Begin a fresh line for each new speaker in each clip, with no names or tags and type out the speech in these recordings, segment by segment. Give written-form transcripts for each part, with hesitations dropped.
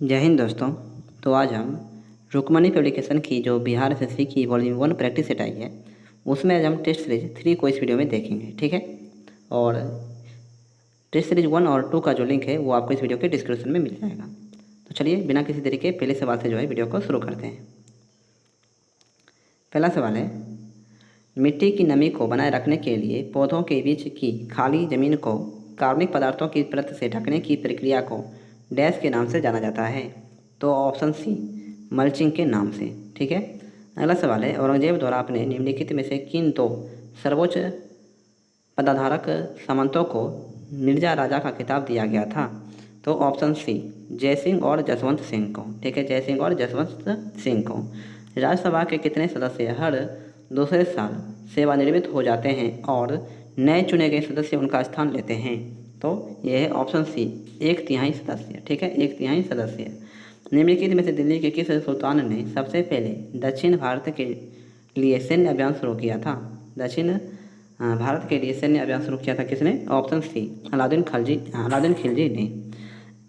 जय हिंद दोस्तों। तो आज हम रुक्मणी पब्लिकेशन की जो बिहार एसएससी की वॉल्यूम 1 प्रैक्टिस सेट आई है, उसमें आज हम टेस्ट सीरीज 3 को इस वीडियो में देखेंगे। ठीक है, और टेस्ट सीरीज 1 और 2 का जो लिंक है वो आपको इस वीडियो के डिस्क्रिप्शन में मिल जाएगा। तो चलिए बिना किसी देरी के पहले सवाल से जो है वीडियो को शुरू करते हैं। पहला सवाल है, मिट्टी की नमी को बनाए रखने के लिए पौधों के बीच की खाली जमीन को कार्बनिक पदार्थों की परत से ढकने की प्रक्रिया को डैश के नाम से जाना जाता है। तो ऑप्शन सी, मल्चिंग के नाम से। ठीक है। अगला सवाल है, औरंगजेब द्वारा अपने निम्नलिखित में से किन दो सर्वोच्च पदाधारक सामंतों को मिर्जा राजा का खिताब दिया गया था? तो ऑप्शन सी, जयसिंह और जसवंत सिंह को। ठीक है, जयसिंह और जसवंत सिंह को। राज्यसभा के कितने सदस्य हर दूसरे साल सेवानिवृत्त हो जाते हैं और नए चुने गए सदस्य उनका स्थान लेते हैं? तो यह है ऑप्शन सी, 1/3 सदस्य। ठीक है, 1/3 सदस्य। निम्नलिखित में से दिल्ली के किस सुल्तान ने सबसे पहले दक्षिण भारत के लिए सैन्य अभियान शुरू किया था? दक्षिण भारत के लिए सैन्य अभियान शुरू किया था किसने? ऑप्शन सी, अलाउद्दीन खिलजी ने।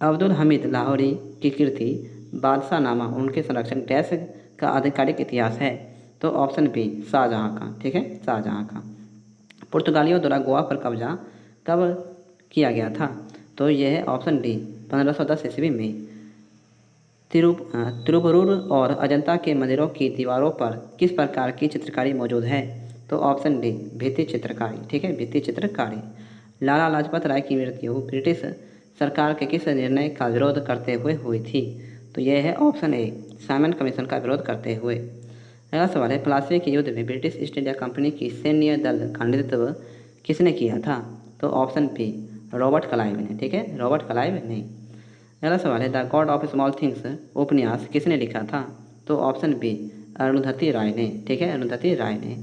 अब्दुल हमीद लाहौरी की कृति बादशाह नामा उनके संरक्षण डैश का आधिकारिक इतिहास है? तो ऑप्शन बी, शाहजहाँ का। ठीक है, शाहजहाँ का। पुर्तगालियों द्वारा गोवा पर कब्जा कब किया गया था? तो यह है ऑप्शन डी, 1510 ईस्वी में। तिरुवरूर और अजंता के मंदिरों की दीवारों पर किस प्रकार की चित्रकारी मौजूद है? तो ऑप्शन डी, भित्ति चित्रकारी। ठीक है, भित्ति चित्रकारी। लाला लाजपत राय की मृत्यु ब्रिटिश सरकार के किस निर्णय का विरोध करते हुए हुई थी? तो यह है ऑप्शन ए, साइमन कमीशन का विरोध करते हुए। अगला सवाल है, प्लासी के युद्ध में ब्रिटिश ईस्ट इंडिया कंपनी की सैन्य दल का नेतृत्व किसने किया था? तो ऑप्शन बी, रॉबर्ट क्लाइव ने। ठीक है, रॉबर्ट क्लाइव ने। अगला सवाल है, the God of small things उपन्यास किसने लिखा था? तो ऑप्शन बी, अरुंधति राय ने। ठीक है, अरुंधति राय ने।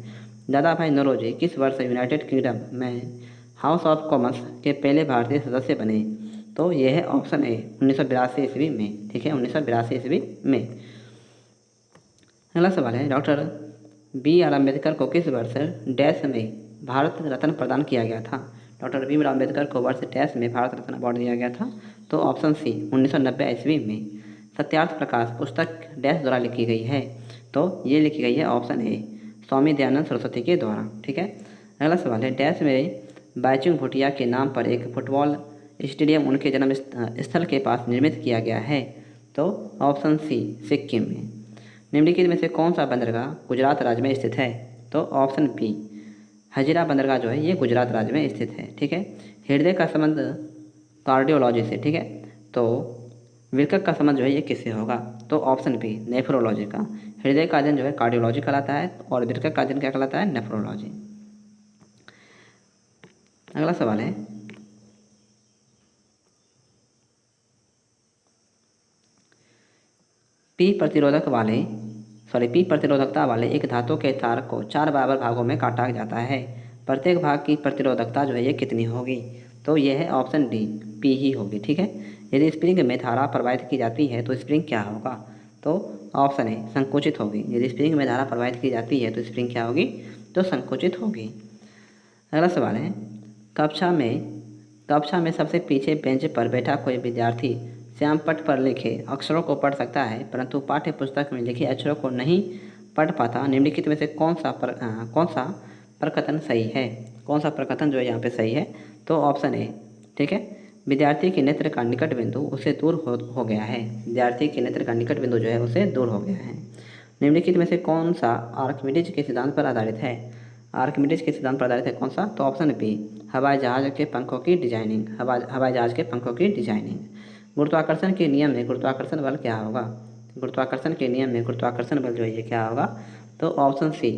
दादा भाई नौरोजी किस वर्ष यूनाइटेड किंगडम में हाउस ऑफ कॉमन्स के पहले भारतीय सदस्य बने? तो यह है ऑप्शन ए, 1982 ईस्वी में। ठीक है, 1982 ईस्वी में। अगला सवाल है, डॉक्टर B.R. अम्बेडकर को किस वर्ष डैश में भारत रत्न प्रदान किया गया था? डॉक्टर भीमराव अम्बेडकर को वर्ष डैश में भारत रत्न अवार्ड दिया गया था? तो ऑप्शन सी, 1990 ईस्वी में। सत्यार्थ प्रकाश पुस्तक डैश द्वारा लिखी गई है? तो ये लिखी गई है ऑप्शन ए, स्वामी दयानंद सरस्वती के द्वारा। ठीक है। अगला सवाल है, डैश में बाईचुंग भूटिया के नाम पर एक फुटबॉल स्टेडियम उनके जन्म स्थल के पास निर्मित किया गया है? तो ऑप्शन सी, सिक्किम में। निम्नलिखित में से कौन सा बंदरगाह गुजरात राज्य में स्थित है? तो ऑप्शन बी, हजीरा बंदरगाह जो है ये गुजरात राज्य में स्थित है। ठीक है। हृदय का संबंध कार्डियोलॉजी से। ठीक है, तो वृक्क का संबंध जो है ये किससे होगा? तो ऑप्शन बी, नेफ्रोलॉजी का। हृदय का अध्ययन जो है कार्डियोलॉजी कहलाता है और वृक्क का अध्ययन क्या कहलाता है? नेफ्रोलॉजी। अगला सवाल है, पी प्रतिरोधकता वाले एक धातु के तार को 4 बराबर भागों में काटा जाता है। प्रत्येक भाग की प्रतिरोधकता जो है ये कितनी होगी? तो यह है ऑप्शन डी, पी ही होगी। ठीक है। यदि स्प्रिंग में धारा प्रवाहित की जाती है तो स्प्रिंग क्या होगा? तो ऑप्शन ए, संकुचित होगी। यदि स्प्रिंग में धारा प्रवाहित की जाती है तो स्प्रिंग क्या होगी? तो संकुचित होगी। अगला सवाल है, कक्षा में सबसे पीछे बेंच पर बैठा कोई विद्यार्थी श्याम पट पर लिखे अक्षरों को पढ़ सकता है परंतु पाठ्य पुस्तक में लिखे अक्षरों को नहीं पढ़ पाता। निम्नलिखित में से कौन सा प्रकथन सही है? कौन सा प्रकथन जो है यहाँ पे सही है? तो ऑप्शन ए, ठीक है, विद्यार्थी के नेत्र का निकट बिंदु उससे दूर हो गया है। विद्यार्थी के नेत्र का निकट बिंदु जो है उससे दूर हो गया है। निम्नलिखित में से कौन सा आर्किमिडीज के सिद्धांत पर आधारित है? आर्किमिडीज के सिद्धांत पर आधारित है कौन सा? तो ऑप्शन बी, हवाई जहाज के पंखों की डिजाइनिंग। हवाई जहाज के पंखों की डिजाइनिंग। गुरुत्वाकर्षण के नियम में गुरुत्वाकर्षण बल क्या होगा? गुरुत्वाकर्षण के नियम में गुरुत्वाकर्षण बल जो है ये क्या होगा? तो ऑप्शन सी,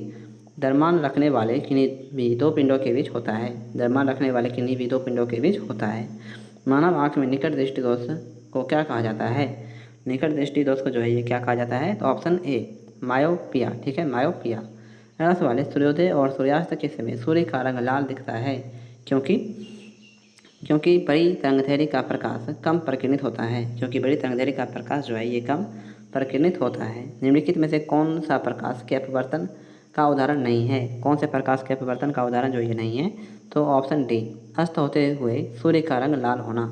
द्रव्यमान रखने वाले किन्हीं भी दो पिंडों के बीच होता है। द्रव्यमान रखने वाले किन्हीं भी दो पिंडों के बीच होता है। मानव आँख में निकट दृष्टि दोष को क्या कहा जाता है? निकट दृष्टि दोष को जो है ये क्या कहा जाता है? तो ऑप्शन ए, मायोपिया। ठीक है, मायोपिया। अगला सवाल है, सूर्योदय और सूर्यास्त के समय सूर्य का रंग लाल दिखता है क्योंकि बड़ी तरंगदैर्घ्य का प्रकाश कम प्रकीर्णित होता है। क्योंकि बड़ी तरंगदैर्घ्य का प्रकाश जो है ये कम प्रकीर्णित होता है। निम्नलिखित में से कौन सा प्रकाश के अपवर्तन का उदाहरण नहीं है? कौन से प्रकाश के अपवर्तन का उदाहरण जो ये नहीं है? तो ऑप्शन डी, अस्त होते हुए सूर्य का रंग लाल होना।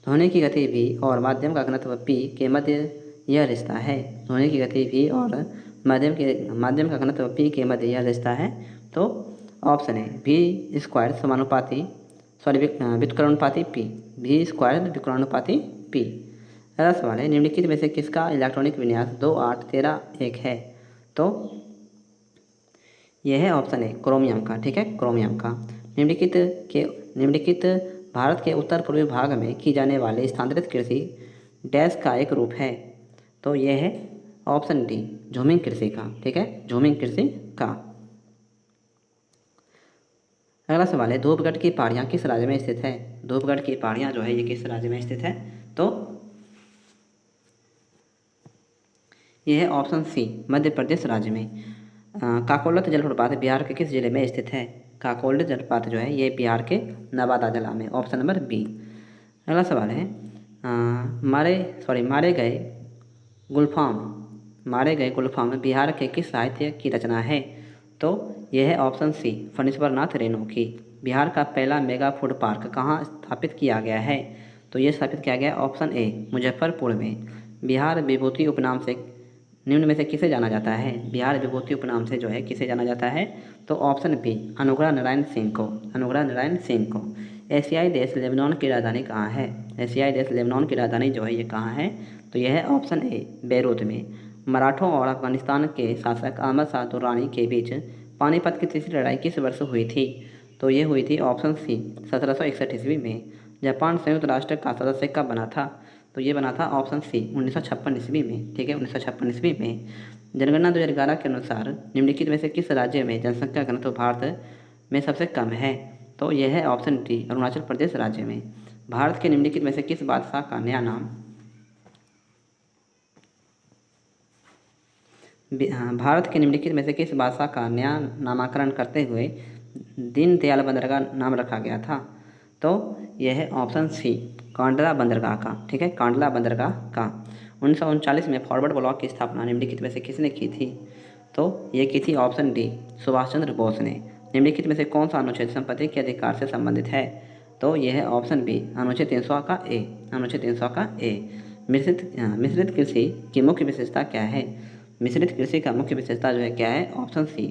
ध्वनि की गति v और माध्यम का घनत्व p के मध्य यह रिश्ता है। ध्वनि की गति v और माध्यम का घनत्व p के मध्य यह रिश्ता है। तो ऑप्शन है v स्क्वायर समानुपाती व्युत्क्रमानुपाती p, v स्क्वायर व्युत्क्रमानुपाती p। अगला सवाल है निम्नलिखित में से किसका इलेक्ट्रॉनिक विन्यास 2 8 13 1 है। तो यह है ऑप्शन है क्रोमियम का। ठीक है, क्रोमियम का। निम्नलिखित भारत के उत्तर पूर्वी भाग में की जाने वाली स्थानांतरित कृषि डैश का एक रूप है। तो यह है ऑप्शन डी झूमिंग कृषि का। ठीक है, झूमिंग कृषि का। अगला सवाल है धूपगढ़ की पहाड़ियाँ किस राज्य में स्थित है। धूपगढ़ की पहाड़ियाँ जो है ये किस राज्य में स्थित है। तो यह है ऑप्शन सी मध्य प्रदेश राज्य में। काकोलत जलप्रपात बिहार के किस जिले में स्थित है। काकोलत जलप्रपात जो है ये बिहार के नवादा जिला में, ऑप्शन नंबर बी। अगला सवाल है मारे गए गुलफाम बिहार के किस साहित्य की रचना है। तो यह है ऑप्शन सी फणीश्वर नाथ रेणु की। बिहार का पहला मेगा फूड पार्क कहाँ स्थापित किया गया है। तो ये स्थापित किया गया ऑप्शन ए मुजफ्फरपुर में। बिहार विभूति उपनाम से निम्न में से किसे जाना जाता है। बिहार विभूति उपनाम से जो है किसे जाना जाता है। तो ऑप्शन बी अनुग्रह नारायण सिंह को। अनुग्रह नारायण सिंह को। एशियाई देश लेबनान की राजधानी कहाँ है। एशियाई देश लेबनान की राजधानी जो है ये कहाँ है। तो यह है ऑप्शन ए बेरूत में। मराठों और अफगानिस्तान के शासक अहमद शाह दुर्रानी के बीच पानीपत की तीसरी लड़ाई किस वर्ष हुई थी। तो ये हुई थी ऑप्शन सी 1761 ईस्वी में। जापान संयुक्त राष्ट्र का सदस्य कब बना था। तो ये बना था ऑप्शन सी 1956 ईस्वी में। ठीक है, 1956 ईस्वी में। जनगणना 2011 के अनुसार निम्नलिखित में से किस राज्य में जनसंख्या घनत्व भारत में सबसे कम है। तो यह है ऑप्शन डी अरुणाचल प्रदेश राज्य में। भारत के निम्नलिखित में से किस बादशाह का नया नाम भारत के निम्नलिखित में से किस बादशाह का नया नामकरण करते हुए दीनदयाल बंदरगाह नाम रखा गया था। तो यह है ऑप्शन सी कांडला बंदरगाह का। ठीक है, कांडला बंदरगाह का। 1939 में फॉरवर्ड ब्लॉक की स्थापना निम्नलिखित में से किसने की थी। तो ये की थी ऑप्शन डी सुभाष चंद्र बोस ने। निम्नलिखित में से कौन सा अनुच्छेद संपत्ति के अधिकार से संबंधित है। तो यह है ऑप्शन बी अनुच्छेद 300 का ए। अनुच्छेद 300 का ए। मिश्रित कृषि की मुख्य विशेषता क्या है। मिश्रित कृषि का मुख्य विशेषता जो है क्या है। ऑप्शन सी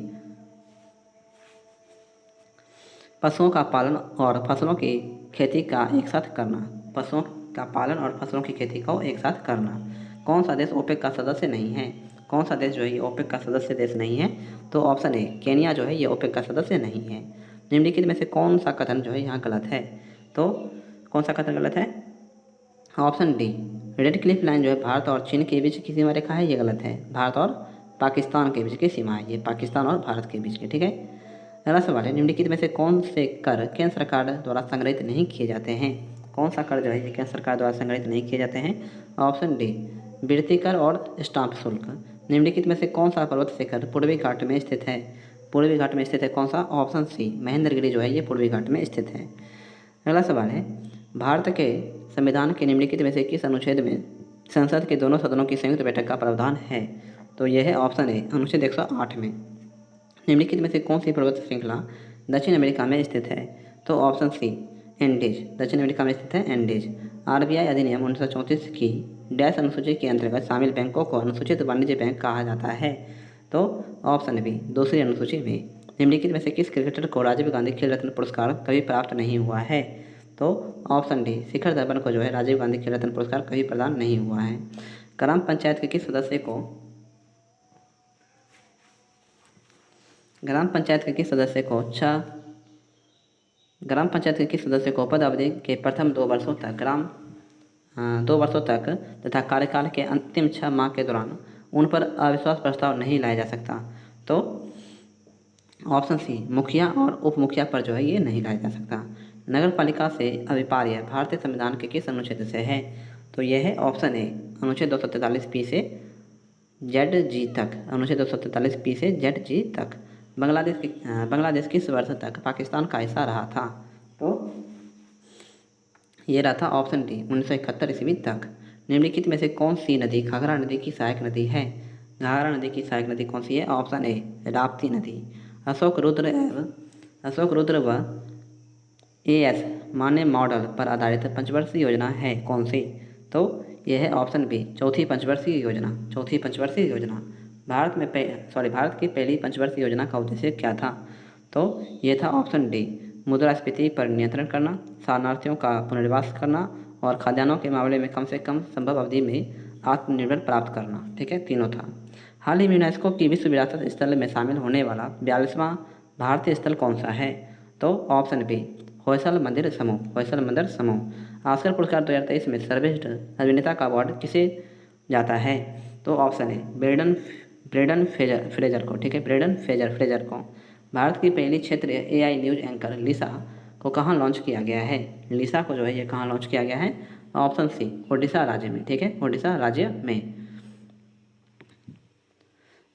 पशुओं का पालन और फसलों की खेती का एक साथ करना। पशुओं का पालन और फसलों की खेती को एक साथ करना। कौन सा देश ओपेक का सदस्य नहीं है। कौन सा देश जो है ये ओपेक का सदस्य देश नहीं है। तो ऑप्शन ए केनिया जो है ये ओपेक का सदस्य नहीं है। निम्नलिखित में से कौन सा कथन जो है यहाँ गलत है। तो कौन सा कथन गलत है। Option D red Cliff line जो है भारत और चीन के बीच की सीमा रेखा है, ये गलत है। भारत और पाकिस्तान के बीच की सीमा है, ये पाकिस्तान और भारत के बीच की। ठीक है, अगला सवाल है निम्नलिखित में से कौन से कर केंद्र सरकार द्वारा संग्रहित नहीं किए जाते हैं। कौन सा कर जो है ये केंद्र सरकार द्वारा संग्रहित नहीं किए जाते हैं। ऑप्शन डी वृत्ति कर और स्टाम्प शुल्क। निम्नलिखित में से कौन सा पर्वत शिखर पूर्वी घाट में स्थित है। पूर्वी घाट में स्थित है कौन सा। ऑप्शन सी महेंद्रगिरी जो है ये पूर्वी घाट में स्थित है। अगला सवाल है भारत के संविधान के निम्नलिखित में से किस अनुच्छेद में संसद के दोनों सदनों की संयुक्त बैठक का प्रावधान है। तो यह है ऑप्शन ए अनुच्छेद 108 में। निम्नलिखित में से कौन सी पर्वत श्रृंखला दक्षिण अमेरिका में स्थित है। तो ऑप्शन सी एंडीज। दक्षिण अमेरिका में स्थित है एंडीज। आरबीआई अधिनियम 1934 की डैश अनुसूची के अंतर्गत शामिल बैंकों को अनुसूचित वाणिज्य बैंक कहा जाता है। तो ऑप्शन बी दूसरी अनुसूची में। निम्नलिखित में से किस क्रिकेटर को राजीव गांधी खेल रत्न पुरस्कार कभी प्राप्त नहीं हुआ है। तो ऑप्शन डी शिखर धवन को जो है राजीव गांधी खेल रत्न पुरस्कार कभी प्रदान नहीं हुआ है। ग्राम पंचायत के किस सदस्य को पद अवधि के प्रथम 2 वर्षों तक तथा कार्यकाल के अंतिम 6 माह के दौरान उन पर अविश्वास प्रस्ताव नहीं लाया जा सकता। तो ऑप्शन सी मुखिया और उप मुखिया पर जो है ये नहीं लाया जा सकता। नगर पालिका से अभिपार्य भारतीय संविधान के किस अनुच्छेद से है। तो यह है ऑप्शन ए अनुच्छेद 243 से ZG तक। अनुच्छेद 243 से ZG तक। बांग्लादेश किस वर्ष तक पाकिस्तान का हिस्सा रहा था। तो ये रहा था ऑप्शन डी 1971 ईस्वी तक। निम्नलिखित में से कौन सी नदी घाघरा नदी की सहायक नदी है। घाघरा नदी की सहायक नदी कौन सी है। ऑप्शन ए राप्ती नदी। अशोक रुद्र व AS मान्य मॉडल पर आधारित पंचवर्षीय योजना है कौन सी? तो यह है ऑप्शन बी, चौथी पंचवर्षीय योजना। चौथी पंचवर्षीय योजना भारत की पहली पंचवर्षीय योजना का उद्देश्य क्या था? तो ये था ऑप्शन डी, मुद्रास्फीति पर नियंत्रण करना, शरणार्थियों का पुनर्वास करना और खाद्यान्नों के मामले में कम से कम संभव अवधि में आत्मनिर्भर प्राप्त करना। ठीक है, तीनों था। हाल ही में यूनेस्को की विश्व विरासत स्थल में शामिल होने वाला 42वां भारतीय स्थल कौन सा है? तो ऑप्शन बी, होयसल मंदिर समूह। होयसल मंदिर समूह। ऑस्कर पुरस्कार 2023 में सर्वश्रेष्ठ अभिनेता का अवार्ड किसे जाता है? तो ऑप्शन है ब्रेंडन फ्रेजर को। ठीक है, ब्रेंडन फ्रेजर को। भारत की पहली क्षेत्रीय एआई न्यूज एंकर लिसा को कहाँ लॉन्च किया गया है? लिसा को जो है ये कहाँ लॉन्च किया गया है? ऑप्शन सी, ओडिशा राज्य में। ठीक है, ओडिशा राज्य में।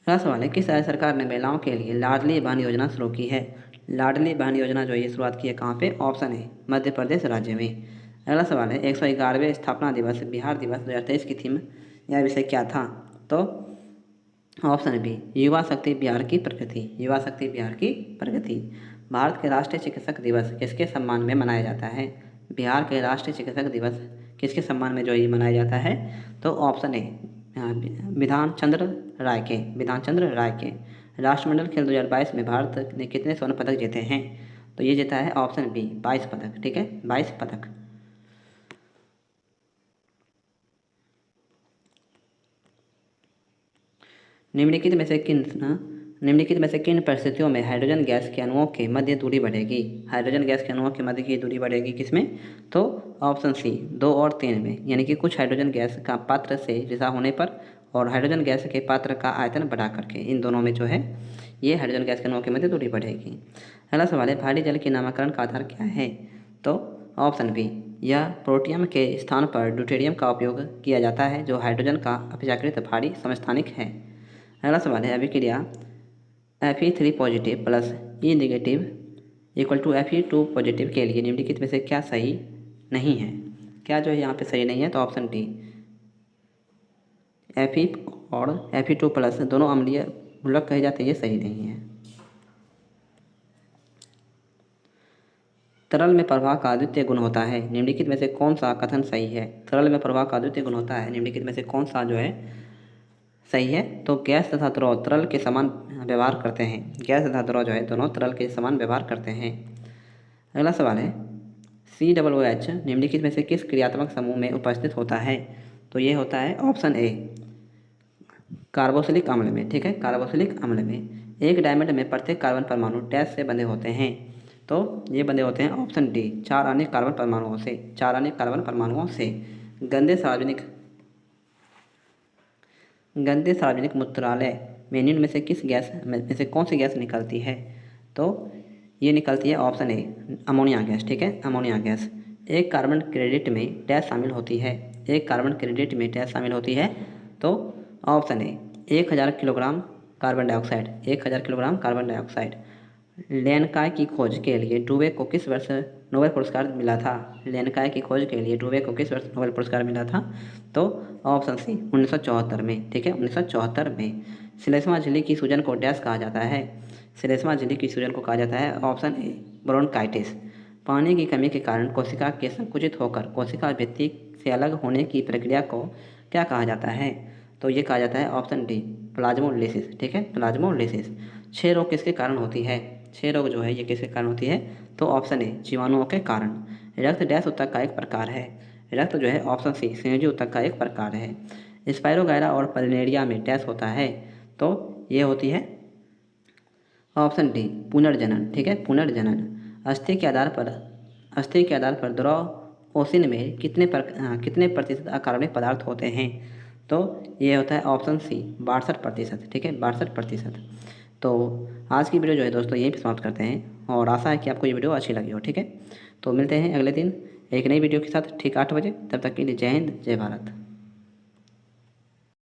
अगला सवाल है, किस राज्य सरकार ने महिलाओं के लिए लाडली बहन योजना शुरू की है? लाडली बहन योजना जो है ये शुरुआत की है कहाँ पे? ऑप्शन है मध्य प्रदेश राज्य में। अगला सवाल है, 111वें स्थापना दिवस बिहार दिवस 2023 की थीम या विषय क्या था? तो ऑप्शन बी, युवा शक्ति बिहार की प्रगति। युवा शक्ति बिहार की प्रगति। भारत के राष्ट्रीय चिकित्सक दिवस किसके सम्मान में मनाया जाता है? बिहार के राष्ट्रीय चिकित्सक दिवस किसके सम्मान में जो ये मनाया जाता है? तो ऑप्शन ए, विधान चंद्र राय के। राष्ट्रमंडल खेल 2022 में भारत ने कितने स्वर्ण पदक जीते हैं? तो ये जीता है ऑप्शन बी, 22 पदक। ठीक है, 22 पदक। निम्नलिखित में से किन परिस्थितियों में हाइड्रोजन गैस के अणुओं के मध्य दूरी बढ़ेगी? हाइड्रोजन गैस के अणुओं के मध्य की दूरी बढ़ेगी किसमें? तो ऑप्शन सी, 2 और 3 में। यानी कि कुछ हाइड्रोजन गैस का पात्र से रिसा होने पर और हाइड्रोजन गैस के पात्र का आयतन बढ़ा करके, इन दोनों में जो है ये हाइड्रोजन गैस के अणुओं के मध्य दूरी बढ़ेगी। अगला सवाल है, भारी जल के नामकरण का आधार क्या है? तो ऑप्शन बी, यह प्रोटियम के स्थान पर ड्यूटेरियम का उपयोग किया जाता है जो हाइड्रोजन का अपेक्षाकृत भारी समस्थानिक है। अगला सवाल है, अभिक्रिया Fe3 positive plus E negative equal to Fe2 positive के लिए निम्नलिखित में से क्या सही नहीं है? क्या जो है यहाँ पे सही नहीं है? तो ऑप्शन डी, Fe और Fe2 प्लस दोनों अम्लीय मूलक कहे जाते हैं, ये सही नहीं है। तरल में प्रवाह का अद्वितीय गुण होता है, निम्नलिखित में से कौन सा कथन सही है? तरल में प्रवाह का अद्वितीय गुण होता है, निम्नलिखित में से कौन सा जो है सही है? तो गैस तथा द्रव तरल के समान व्यवहार करते हैं। गैस तथा द्रव जो है दोनों तरल के समान व्यवहार करते हैं। अगला सवाल है, COOH निम्नलिखित में से किस क्रियात्मक समूह में उपस्थित होता है? तो ये होता है ऑप्शन ए, कार्बोक्सिलिक अम्ल में। ठीक है, कार्बोक्सिलिक अम्ल में। एक डायमंड में प्रत्येक कार्बन परमाणु डैश से बंधे होते हैं? तो ये बंधे होते हैं ऑप्शन डी, 4 अन्य कार्बन परमाणुओं से। 4 अन्य कार्बन परमाणुओं से। गंदे सार्वजनिक मूत्रालय में निम्न में से कौन सी गैस निकलती है? तो ये निकलती है ऑप्शन ए, अमोनिया गैस। ठीक है, अमोनिया गैस। एक कार्बन क्रेडिट में डैश शामिल होती है? एक कार्बन क्रेडिट में डैश शामिल होती है? तो option A, 1000 kilogram carbon dioxide. 1000 kilogram carbon dioxide. लेनकाय की खोज के लिए डुवे को किस वर्ष नोबेल पुरस्कार मिला था? लेनकाय की खोज के लिए डुवे को किस वर्ष नोबेल पुरस्कार मिला था? तो ऑप्शन सी, 1974 में। ठीक है, 1974 में। श्लेष्मा झिल्ली की सूजन को डैश कहा जाता है? श्लेष्मा झिल्ली की सूजन को कहा जाता है ऑप्शन ए, ब्रोंकाइटिस। पानी की कमी के कारण कोशिका के संकुचित होकर कोशिका भित्ति से अलग होने की प्रक्रिया को क्या कहा जाता है? तो ये कहा जाता है ऑप्शन डी, प्लाज्मोलिसिस। ठीक है, प्लाज्मोलिसिस। क्षय रोग किसके कारण होती है? क्षय रोग जो है ये किसके कारण होती है? तो ऑप्शन ए, जीवाणुओं के कारण। रक्त डैश ऊतक का एक प्रकार है? रक्त जो है ऑप्शन सी, संयोजी ऊतक का एक प्रकार है। स्पाइरोगायरा और पलिनेरिया में डैश होता है? तो ये होती है ऑप्शन डी, पुनर्जनन। ठीक है, पुनर्जनन। अस्थि के आधार पर द्रव ओसिन में कितने प्रतिशत अकार्बनिक पदार्थ होते हैं? तो ये होता है ऑप्शन सी, 62%। ठीक है, 62%। तो आज की वीडियो जो है दोस्तों यहीं पर समाप्त करते हैं और आशा है कि आपको ये वीडियो अच्छी लगी हो। ठीक है, तो मिलते हैं अगले दिन एक नई वीडियो के साथ ठीक 8 बजे। तब तक के लिए जय हिंद, जय भारत।